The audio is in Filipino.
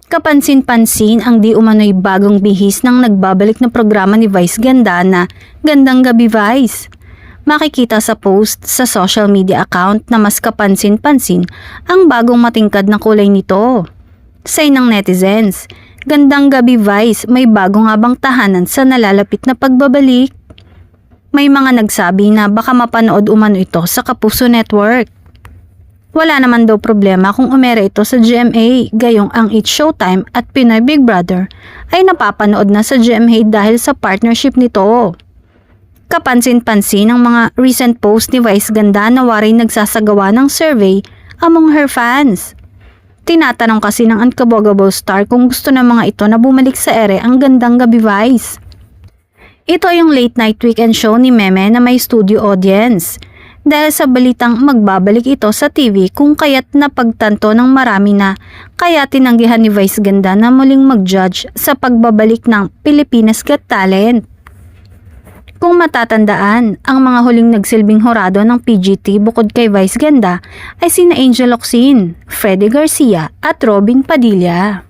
Kapansin-pansin ang di umano'y bagong bihis ng nagbabalik na programa ni Vice Ganda na Gandang Gabi Vice. Makikita sa post sa social media account na mas kapansin-pansin ang bagong matingkad na kulay nito. Say ng netizens, Gandang Gabi Vice, may bago nga bang tahanan sa nalalapit na pagbabalik? May mga nagsabi na baka mapanood umano ito sa Kapuso Network. Wala naman daw problema kung umere ito sa GMA, gayong ang It's Showtime at Pinoy Big Brother ay napapanood na sa GMA dahil sa partnership nito. Kapansin-pansin ang mga recent post ni Vice Ganda na waray nagsasagawa ng survey among her fans. Tinatanong kasi ng Unkabogabow star kung gusto ng mga ito na bumalik sa ere ang Gandang Gabi Vice. Ito yung late night weekend show ni Meme na may studio audience. Dahil sa balitang magbabalik ito sa TV kung kaya't napagtanto ng marami na kaya tinanggihan ni Vice Ganda na muling mag-judge sa pagbabalik ng Pilipinas Got Talent. Kung matatandaan, ang mga huling nagsilbing hurado ng PGT bukod kay Vice Ganda ay sina Angel Locsin, Freddy Garcia at Robin Padilla.